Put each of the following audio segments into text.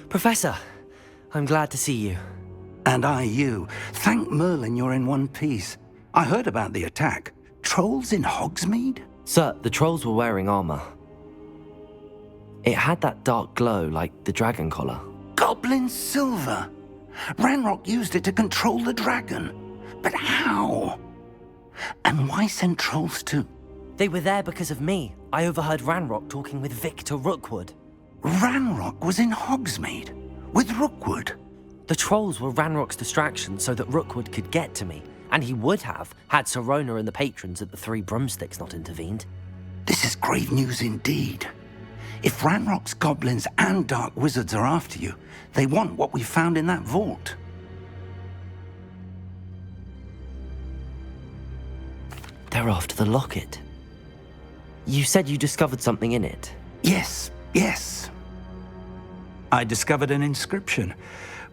Professor, I'm glad to see you. And I you. Thank Merlin you're in one piece. I heard about the attack. Trolls in Hogsmeade? Sir, the trolls were wearing armor. It had that dark glow like the dragon collar. Goblin silver! Ranrock used it to control the dragon. But how? And why send trolls too? They were there because of me. I overheard Ranrock talking with Victor Rookwood. Ranrock was in Hogsmeade? With Rookwood? The trolls were Ranrock's distraction so that Rookwood could get to me, and he would have had Sirona and the patrons at the Three Broomsticks not intervened. This is grave news indeed. If Ranrock's goblins and dark wizards are after you, they want what we found in that vault. They're after the locket. You said you discovered something in it. Yes. I discovered an inscription.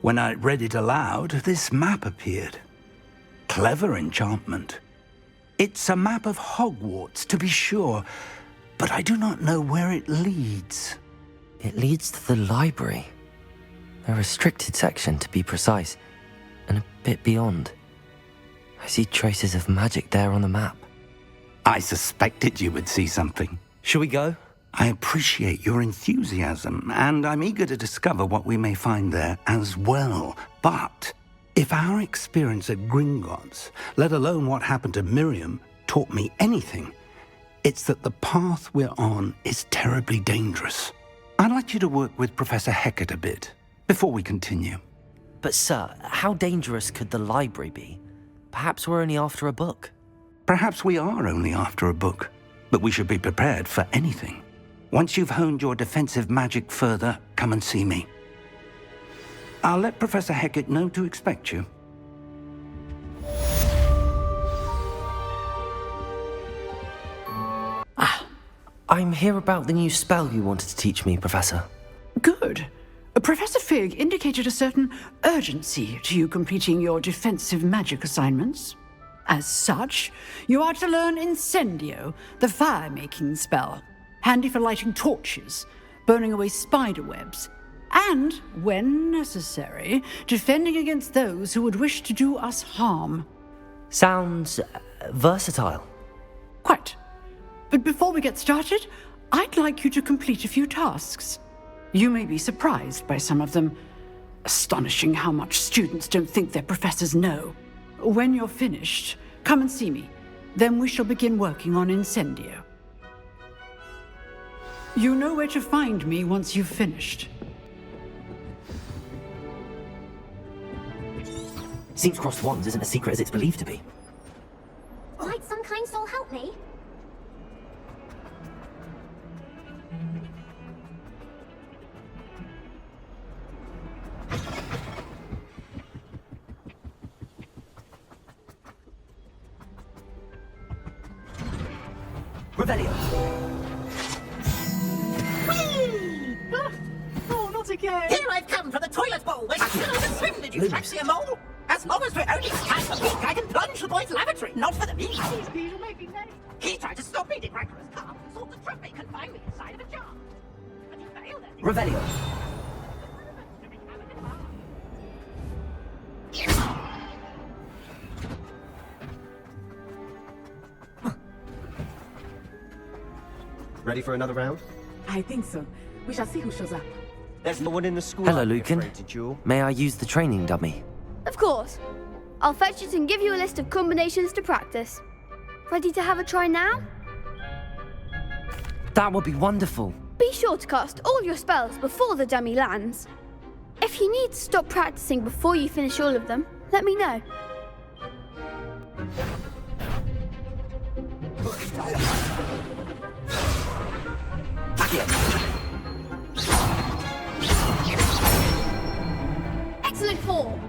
When I read it aloud, this map appeared. Clever enchantment. It's a map of Hogwarts, to be sure, but I do not know where it leads. It leads to the library. A restricted section, to be precise, and a bit beyond. I see traces of magic there on the map. I suspected you would see something. Shall we go? I appreciate your enthusiasm, and I'm eager to discover what we may find there as well. But if our experience at Gringotts, let alone what happened to Miriam, taught me anything, it's that the path we're on is terribly dangerous. I'd like you to work with Professor Hecat a bit before we continue. But sir, how dangerous could the library be? Perhaps we're only after a book. Perhaps we are only after a book, but we should be prepared for anything. Once you've honed your defensive magic further, come and see me. I'll let Professor Hecat know to expect you. I'm here about the new spell you wanted to teach me, Professor. Good. Professor Fig indicated a certain urgency to you completing your defensive magic assignments. As such, you are to learn Incendio, the fire-making spell, handy for lighting torches, burning away spider webs, and, when necessary, defending against those who would wish to do us harm. Sounds versatile. Quite. But before we get started, I'd like you to complete a few tasks. You may be surprised by some of them. Astonishing how much students don't think their professors know. When you're finished, come and see me. Then we shall begin working on Incendio. You know where to find me once you've finished. Seems crossed wands isn't as secret as it's believed to be. Might some kind soul help me? Revelio! Oh, not again! Here I've come for the toilet bowl. Where should I have swim? Did you taxi a mole? As long as we're only time for peak, I can plunge the boy's lavatory, not for the meat. Please, Peter, make me late. He tried to stop me, did Rancorous car. Thought the trap may confine me inside of a jar. But he failed at it. Revelio! Ready for another round? I think so. We shall see who shows up. There's no one in the school. Hello, I'd be Lucan. afraid to duel. May I use the training dummy? Of course. I'll fetch it and give you a list of combinations to practice. Ready to have a try now? That would be wonderful. Be sure to cast all your spells before the dummy lands. If you need to stop practicing before you finish all of them, let me know. Excellent form.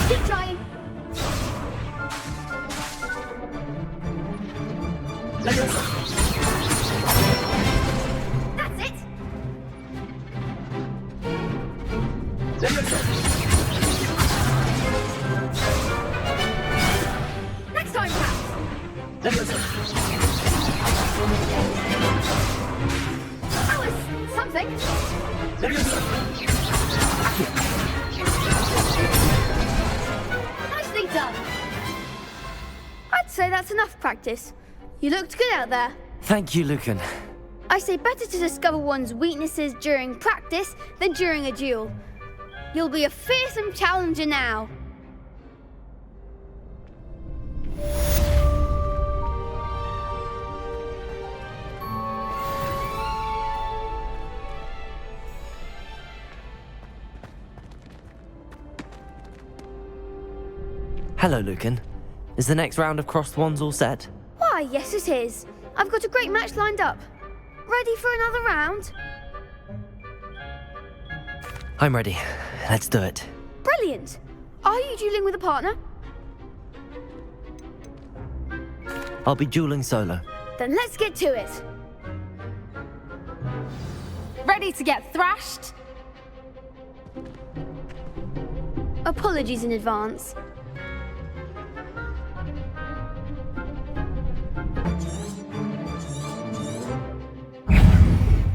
Keep trying. That's it. Next time, Pat! That was something. Nicely done. I'd say that's enough practice. You looked good out there. Thank you, Lucan. I say better to discover one's weaknesses during practice than during a duel. You'll be a fearsome challenger now. Hello, Lucan. Is the next round of crossed wands all set? Why, yes it is. I've got a great match lined up. Ready for another round? I'm ready. Let's do it. Brilliant. Are you dueling with a partner? I'll be dueling solo. Then let's get to it. Ready to get thrashed? Apologies in advance.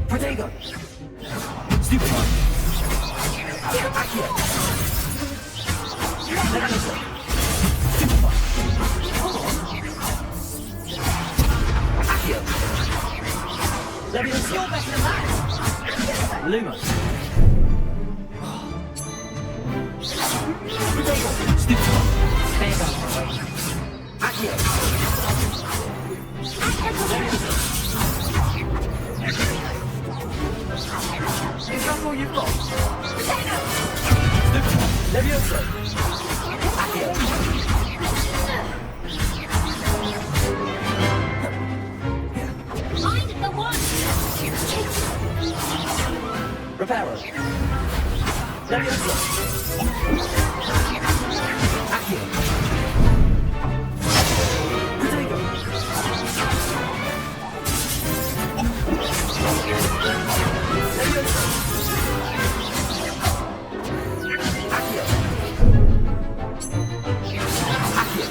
Protego! Stupid! Accio! Accio! Leviosa! You're better than that! Luma! Protego! Stupid! Accio! Is that all you've got? Leviosa! Accio! Mind the one! Reparo! Leviosa! Accio! Protego! Leviosa! Accio! Accio!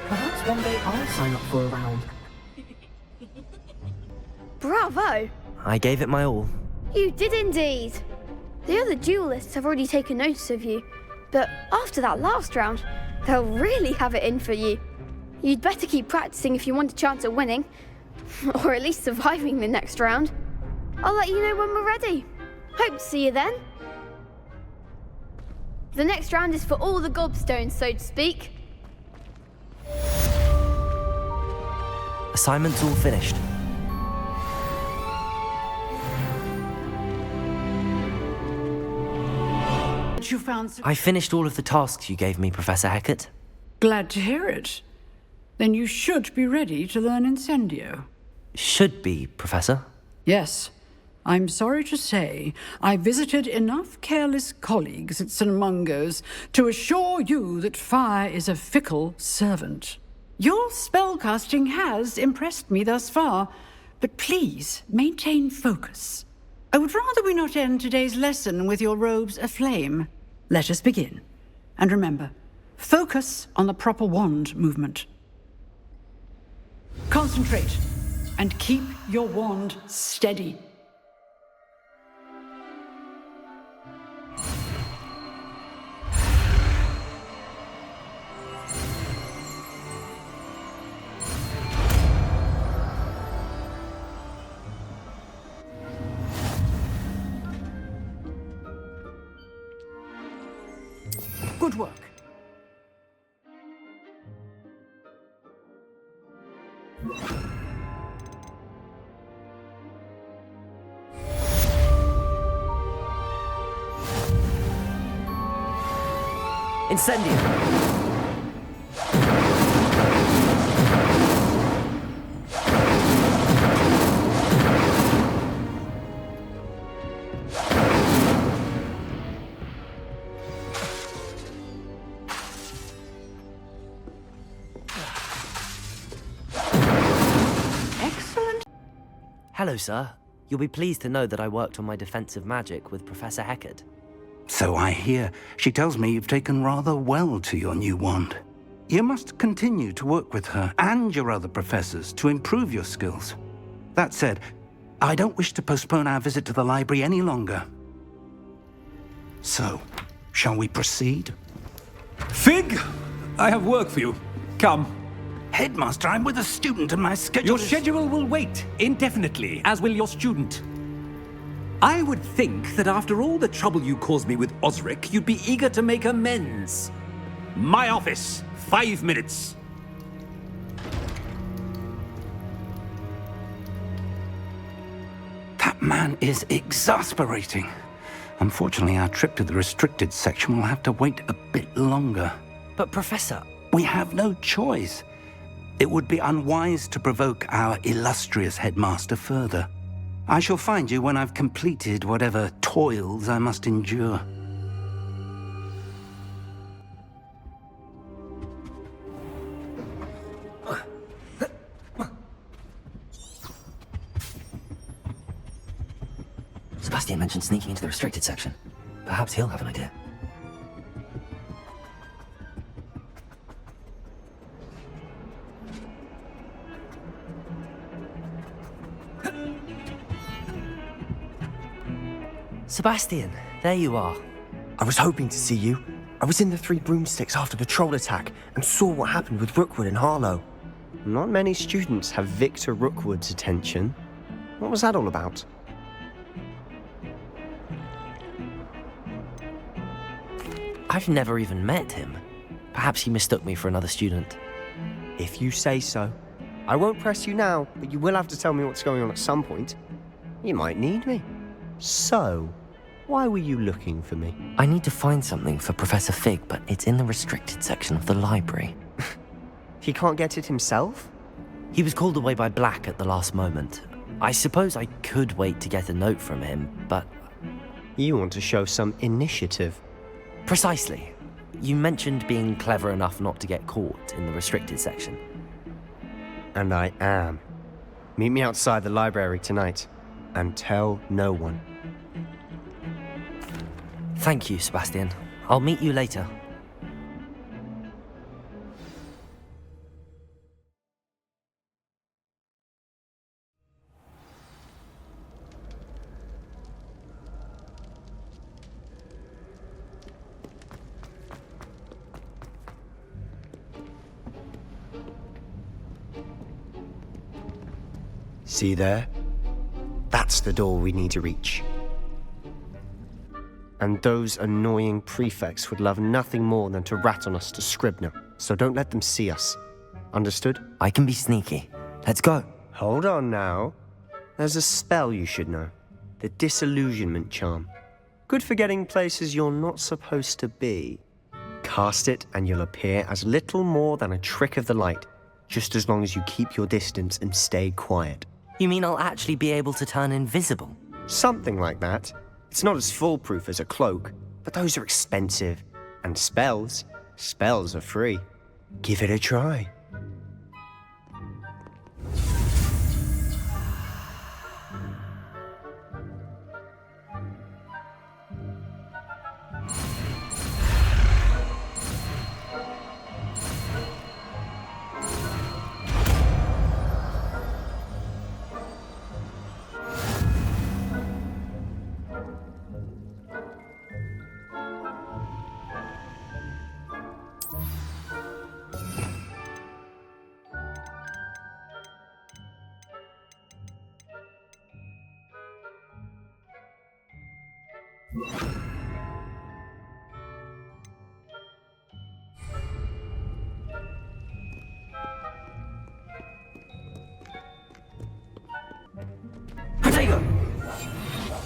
Perhaps one day I'll sign up for a round. Bravo! I gave it my all. You did indeed. The other duelists have already taken notice of you, but after that last round, they'll really have it in for you. You'd better keep practicing if you want a chance at winning, or at least surviving the next round. I'll let you know when we're ready. Hope to see you then. The next round is for all the gobstones, so to speak. Assignment's all finished. You found I finished all of the tasks you gave me, Professor Hecat. Glad to hear it. Then you should be ready to learn Incendio. Should be, Professor. Yes. I'm sorry to say, I visited enough careless colleagues at St. Mungo's to assure you that fire is a fickle servant. Your spellcasting has impressed me thus far, but please maintain focus. I would rather we not end today's lesson with your robes aflame. Let us begin. And remember, focus on the proper wand movement. Concentrate, and keep your wand steady. Good work. Incendio! Hello, sir. You'll be pleased to know that I worked on my defensive magic with Professor Hecat. So I hear. She tells me you've taken rather well to your new wand. You must continue to work with her and your other professors to improve your skills. That said, I don't wish to postpone our visit to the library any longer. So, shall we proceed? Fig! I have work for you. Come. Headmaster, I'm with a student and my schedule Your schedule will wait indefinitely, as will your student. I would think that after all the trouble you caused me with Osric, you'd be eager to make amends. My office, 5 minutes. That man is exasperating. Unfortunately, our trip to the restricted section will have to wait a bit longer. But Professor... We have no choice. It would be unwise to provoke our illustrious headmaster further. I shall find you when I've completed whatever toils I must endure. Sebastian mentioned sneaking into the restricted section. Perhaps he'll have an idea. Sebastian, there you are. I was hoping to see you. I was in the Three Broomsticks after the troll attack and saw what happened with Rookwood and Harlow. Not many students have Victor Rookwood's attention. What was that all about? I've never even met him. Perhaps he mistook me for another student. If you say so. I won't press you now, but you will have to tell me what's going on at some point. You might need me. So, why were you looking for me? I need to find something for Professor Fig, but it's in the restricted section of the library. He can't get it himself? He was called away by Black at the last moment. I suppose I could wait to get a note from him, but... You want to show some initiative. Precisely. You mentioned being clever enough not to get caught in the restricted section. And I am. Meet me outside the library tonight, and tell no one. Thank you, Sebastian. I'll meet you later. See there? That's the door we need to reach. And those annoying prefects would love nothing more than to rat on us to Scribner, so don't let them see us. Understood? I can be sneaky. Let's go. Hold on now. There's a spell you should know. The Disillusionment charm. Good for getting places you're not supposed to be. Cast it and you'll appear as little more than a trick of the light, just as long as you keep your distance and stay quiet. You mean I'll actually be able to turn invisible? Something like that. It's not as foolproof as a cloak, but those are expensive. And spells are free. Give it a try.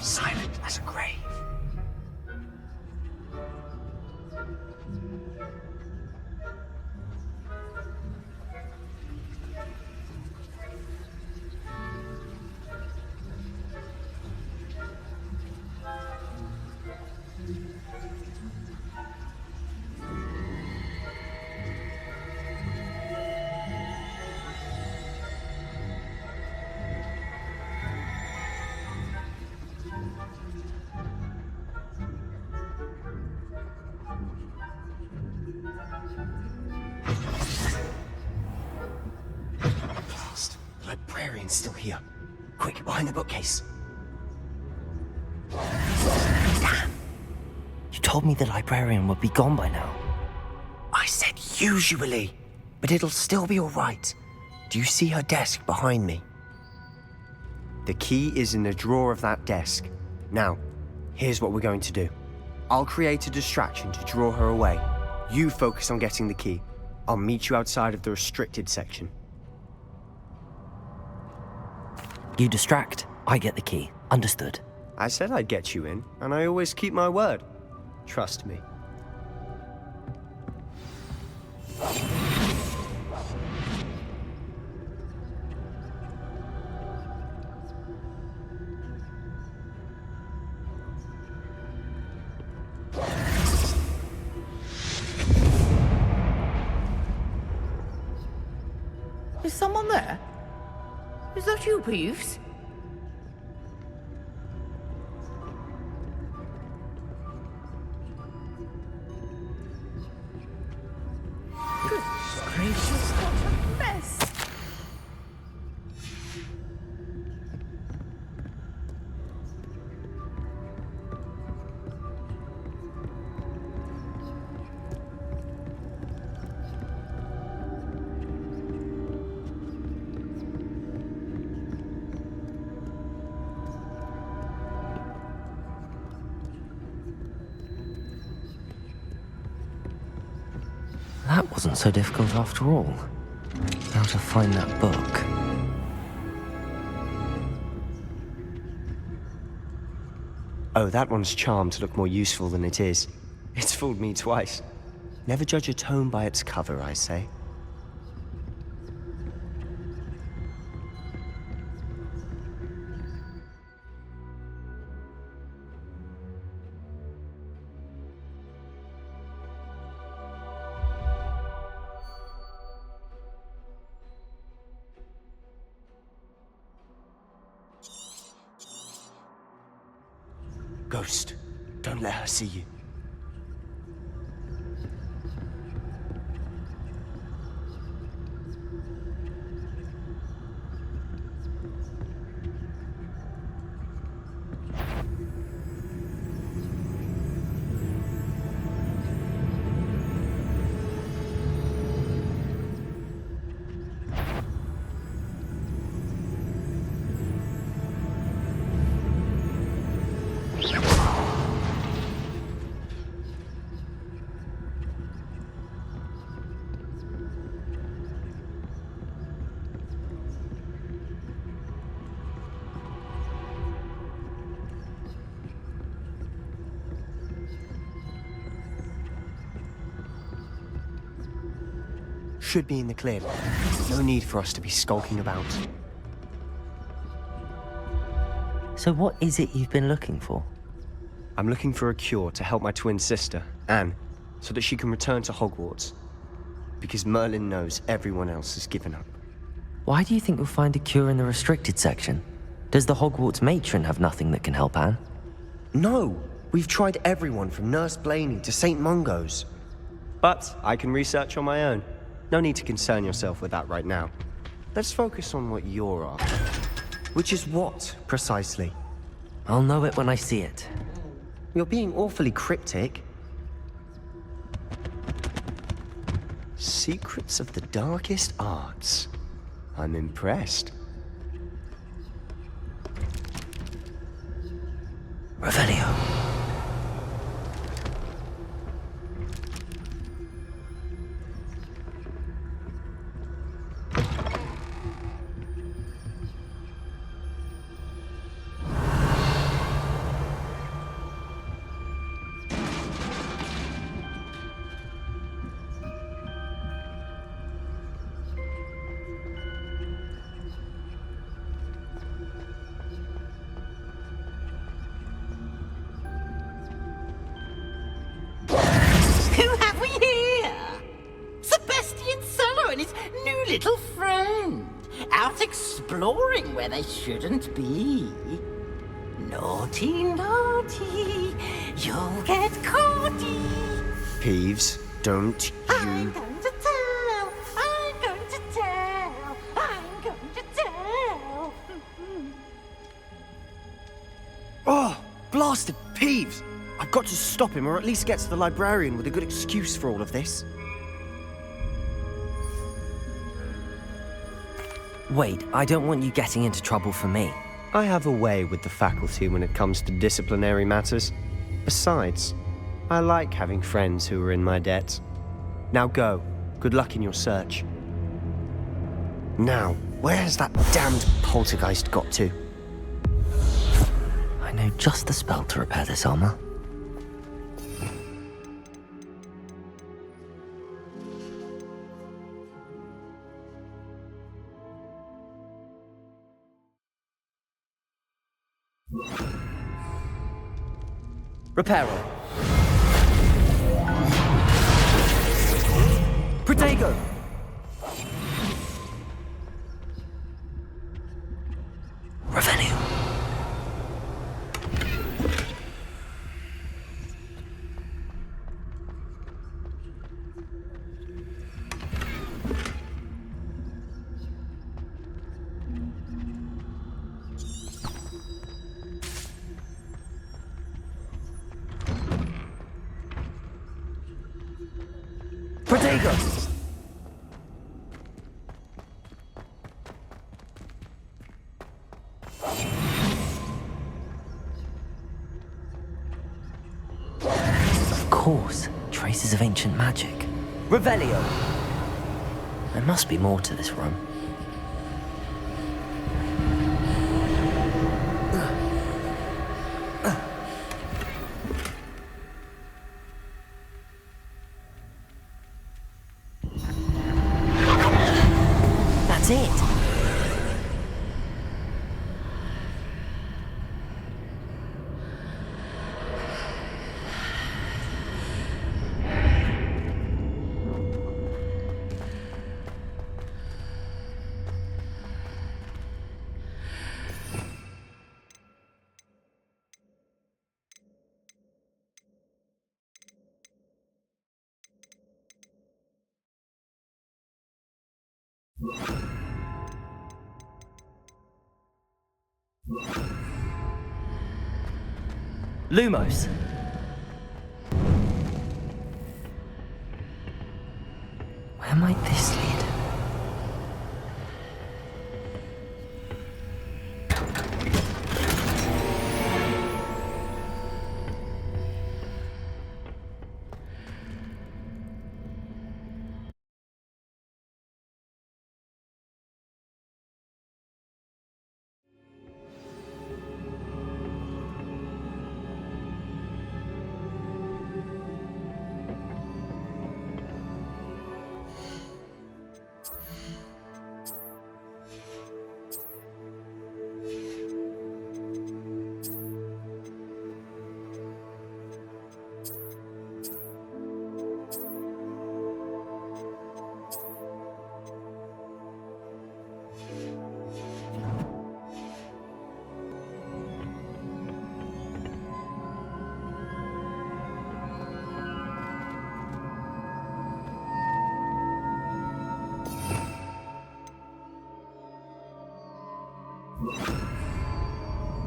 Silent as a grave. can still hear. Quick, behind the bookcase. Damn! You told me the librarian would be gone by now. I said usually, but it'll still be all right. Do you see her desk behind me? The key is in the drawer of that desk. Now, here's what we're going to do. I'll create a distraction to draw her away. You focus on getting the key. I'll meet you outside of the restricted section. You distract, I get the key. Understood. I said I'd get you in, and I always keep my word. Trust me. Is someone there? Is that you, Peeves? Goodness gracious, what a mess! That wasn't so difficult after all. How to find that book. Oh, that one's charmed to look more useful than it is. It's fooled me twice. Never judge a tome by its cover, I say. Ghost, don't let her see you. Should be in the clear. No need for us to be skulking about. So what is it you've been looking for? I'm looking for a cure to help my twin sister, Anne, so that she can return to Hogwarts. Because Merlin knows everyone else has given up. Why do you think we'll find a cure in the restricted section? Does the Hogwarts matron have nothing that can help Anne? No! We've tried everyone from Nurse Blaney to St. Mungo's. But I can research on my own. No need to concern yourself with that right now. Let's focus on what you're after. Which is what, precisely? I'll know it when I see it. You're being awfully cryptic. Secrets of the darkest arts. I'm impressed. Revelio. Who have we here? Sebastian Sallow and his new little friend, out exploring where they shouldn't be. Naughty, naughty, you'll get caughty. Peeves, don't I'm you... going to tell, I'm going to tell, I'm going to tell. bastard Peeves! I've got to stop him, or at least get to the librarian with a good excuse for all of this. Wait, I don't want you getting into trouble for me. I have a way with the faculty when it comes to disciplinary matters. Besides, I like having friends who are in my debt. Now go. Good luck in your search. Now, where has that damned poltergeist got to? I know just the spell to repair this armor. Reparo. Protego. Revenue. Protego. Of course, traces of ancient magic. Revelio. There must be more to this room. That's it. Lumos. Where might this lead?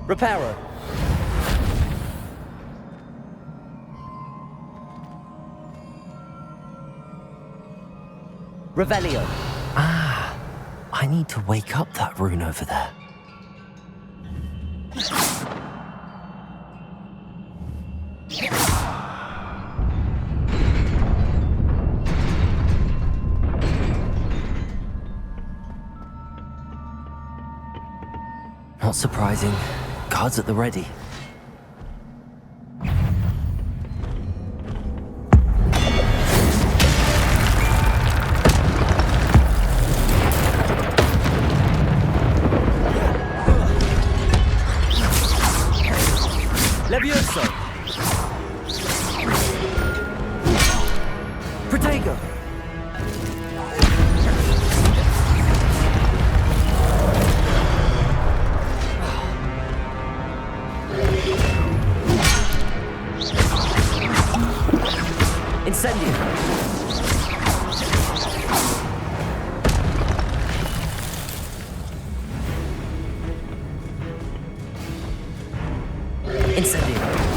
Reparo. Revelio. Ah, I need to wake up that rune over there. Not surprising. Guards at the ready. Levioso. Protego. Incendio. Incendio.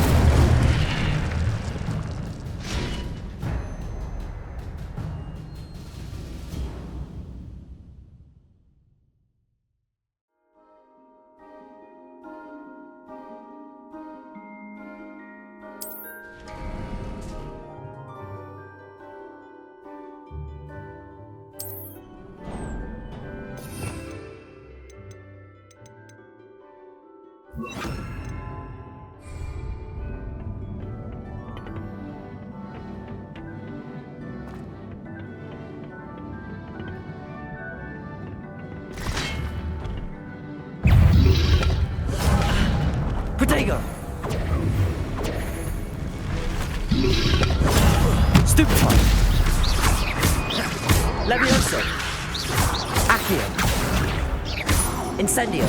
Stupefy. Levioso. Accio. Incendio.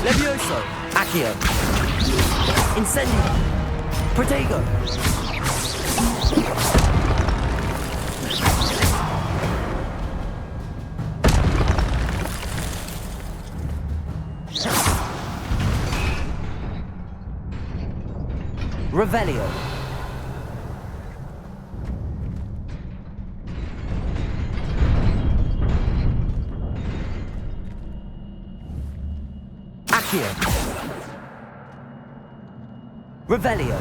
Levioso. Accio. Incendio. Protego. Revelio. Accio. Revelio.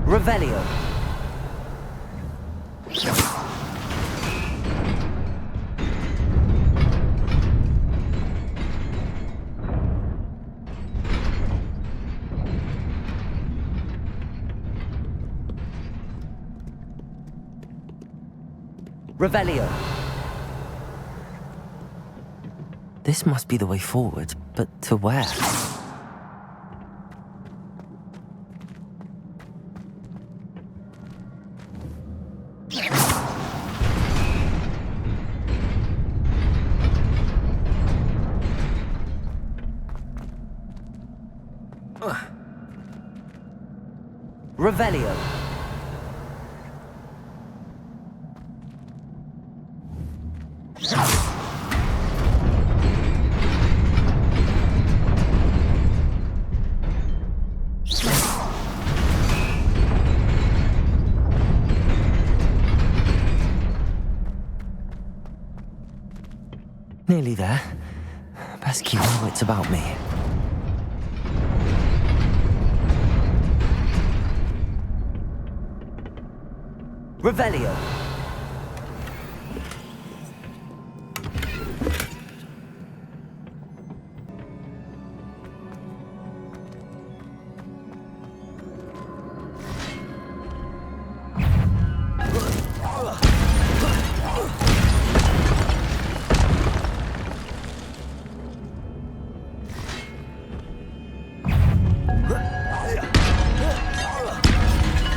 Revelio. Revelio. This must be the way forward, but to where? Revelio. Nearly there. Best keep my wits about me. Revelio.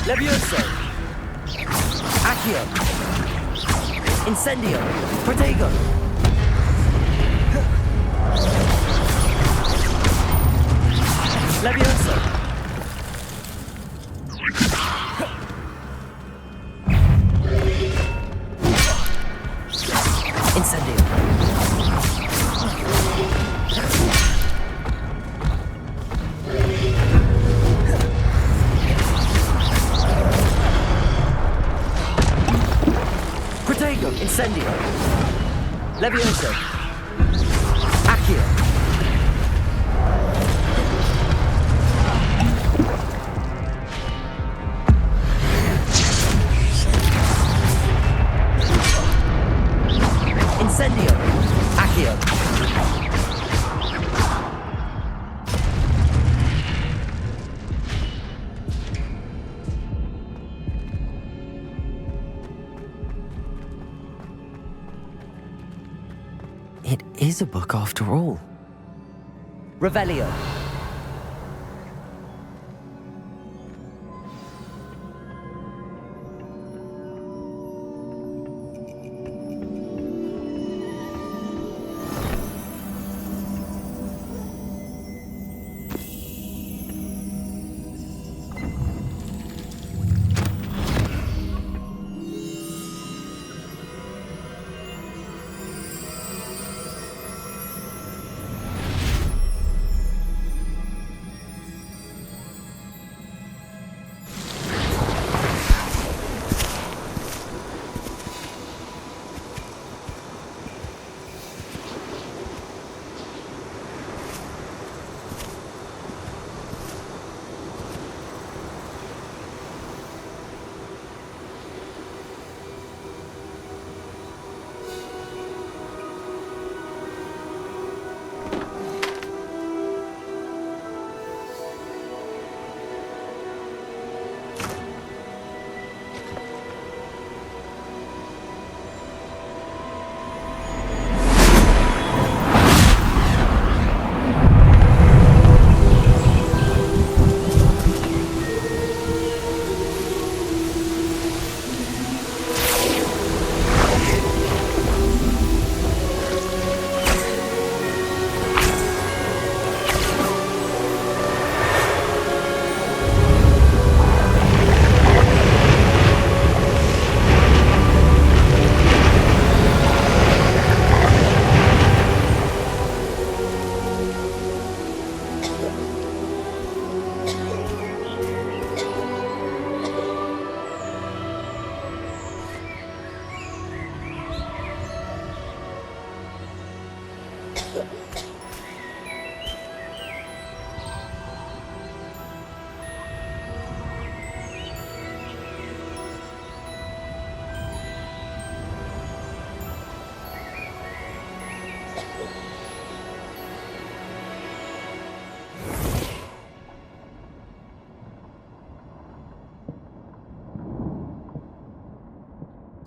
Levioso. Accio. Incendio. Protego. Levioso. Incendio. Incendio. Levioso. Accio. Incendio. Accio. It is a book after all. Revelio.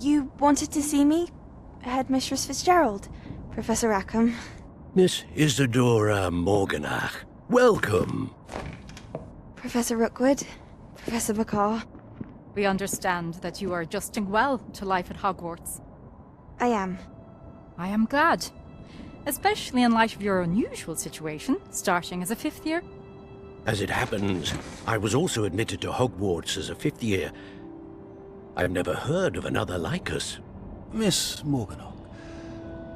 You wanted to see me? Headmistress Fitzgerald, Professor Rackham. Miss Isadora Morganach, welcome. Professor Rookwood, Professor Bakar. We understand that you are adjusting well to life at Hogwarts. I am. I am glad. Especially in light of your unusual situation, starting as a 5th year. As it happens, I was also admitted to Hogwarts as a 5th year. I've never heard of another like us. Miss Morganach,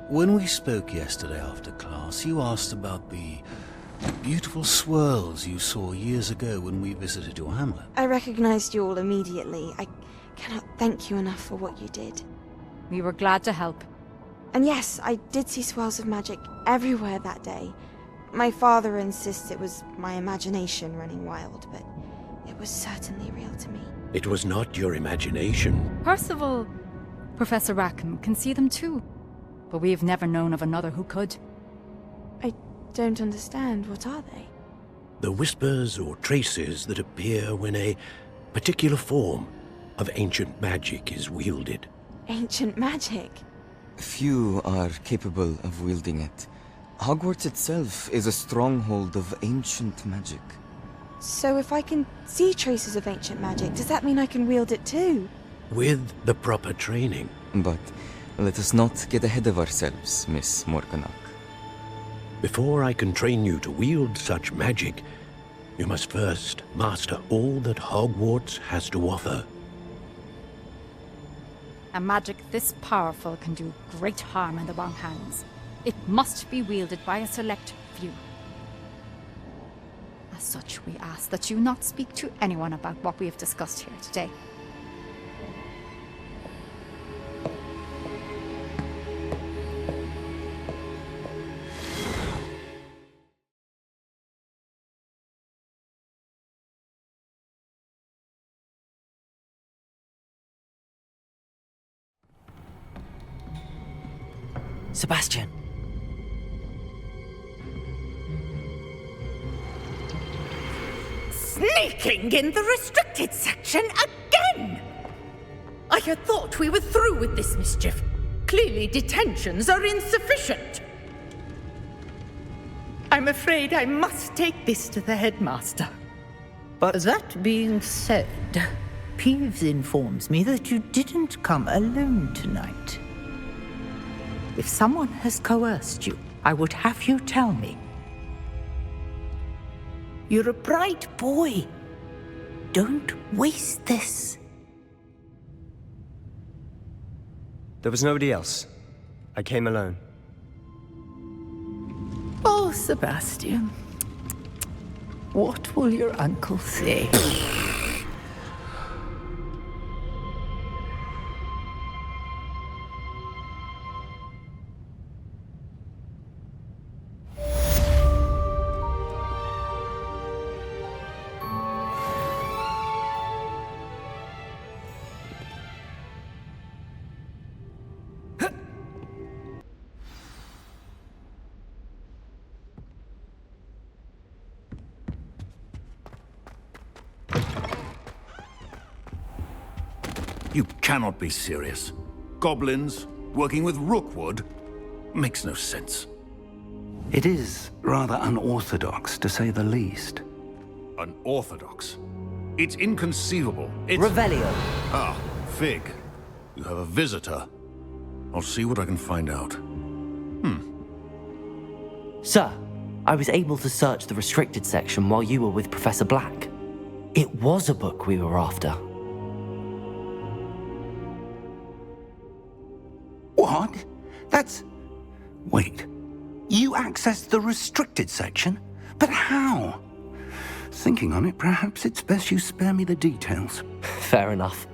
when we spoke yesterday after class, you asked about the beautiful swirls you saw years ago when we visited your hamlet. I recognized you all immediately. I cannot thank you enough for what you did. We were glad to help. And yes, I did see swirls of magic everywhere that day. My father insists it was my imagination running wild, but it was certainly real to me. It was not your imagination. Percival, Professor Rackham can see them too, but we have never known of another who could. I don't understand. What are they? The whispers or traces that appear when a particular form of ancient magic is wielded. Ancient magic? Few are capable of wielding it. Hogwarts itself is a stronghold of ancient magic. So if I can see traces of ancient magic, does that mean I can wield it too? With the proper training. But let us not get ahead of ourselves, Miss Morganach. Before I can train you to wield such magic, you must first master all that Hogwarts has to offer. A magic this powerful can do great harm in the wrong hands. It must be wielded by a select few. As such, we ask that you not speak to anyone about what we have discussed here today. Sebastian! Sneaking in the restricted section again! I had thought we were through with this mischief. Clearly detentions are insufficient. I'm afraid I must take this to the headmaster. But that being said, Peeves informs me that you didn't come alone tonight. If someone has coerced you, I would have you tell me. You're a bright boy. Don't waste this. There was nobody else. I came alone. Oh, Sebastian. What will your uncle say? You cannot be serious. Goblins working with Rookwood makes no sense. It is rather unorthodox, to say the least. Unorthodox? It's inconceivable. It's... Revelio. Ah, Fig. You have a visitor. I'll see what I can find out. Sir, I was able to search the restricted section while you were with Professor Black. It was a book we were after. What? That's... Wait. You accessed the restricted section? But how? Thinking on it, perhaps it's best you spare me the details. Fair enough.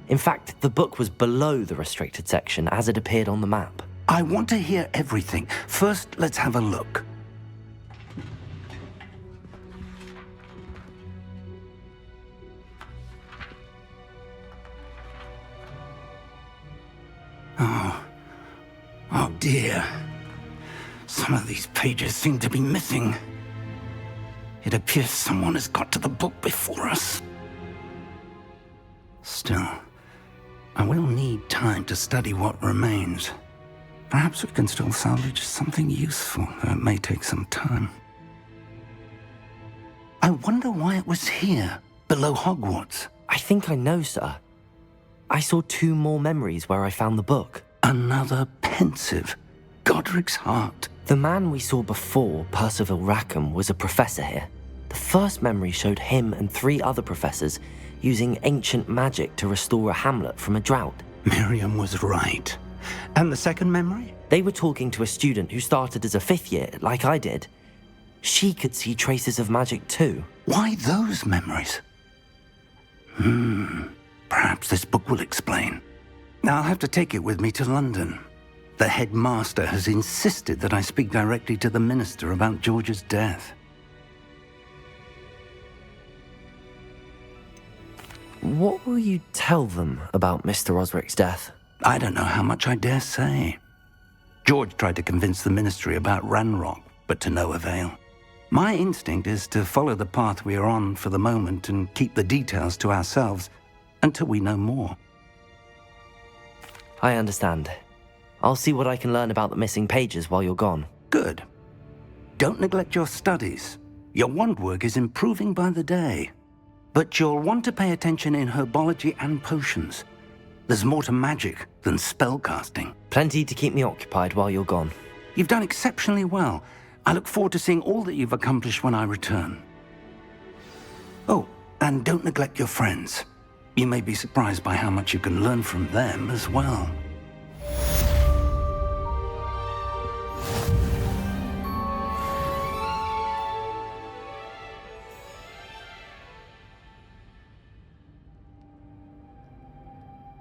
In fact, the book was below the restricted section as it appeared on the map. I want to hear everything. First, let's have a look. Oh dear. Some of these pages seem to be missing. It appears someone has got to the book before us. Still, I will need time to study what remains. Perhaps we can still salvage something useful, though it may take some time. I wonder why it was here, below Hogwarts. I think I know, sir. I saw 2 more memories where I found the book. Another pensive. Godric's heart. The man we saw before, Percival Rackham, was a professor here. The first memory showed him and 3 other professors using ancient magic to restore a hamlet from a drought. Miriam was right. And the second memory? They were talking to a student who started as a 5th year, like I did. She could see traces of magic too. Why those memories? Perhaps this book will explain. I'll have to take it with me to London. The headmaster has insisted that I speak directly to the minister about George's death. What will you tell them about Mr. Osric's death? I don't know how much I dare say. George tried to convince the ministry about Ranrock, but to no avail. My instinct is to follow the path we are on for the moment and keep the details to ourselves until we know more. I understand. I'll see what I can learn about the missing pages while you're gone. Good. Don't neglect your studies. Your wand work is improving by the day. But you'll want to pay attention in herbology and potions. There's more to magic than spellcasting. Plenty to keep me occupied while you're gone. You've done exceptionally well. I look forward to seeing all that you've accomplished when I return. Oh, and don't neglect your friends. You may be surprised by how much you can learn from them as well.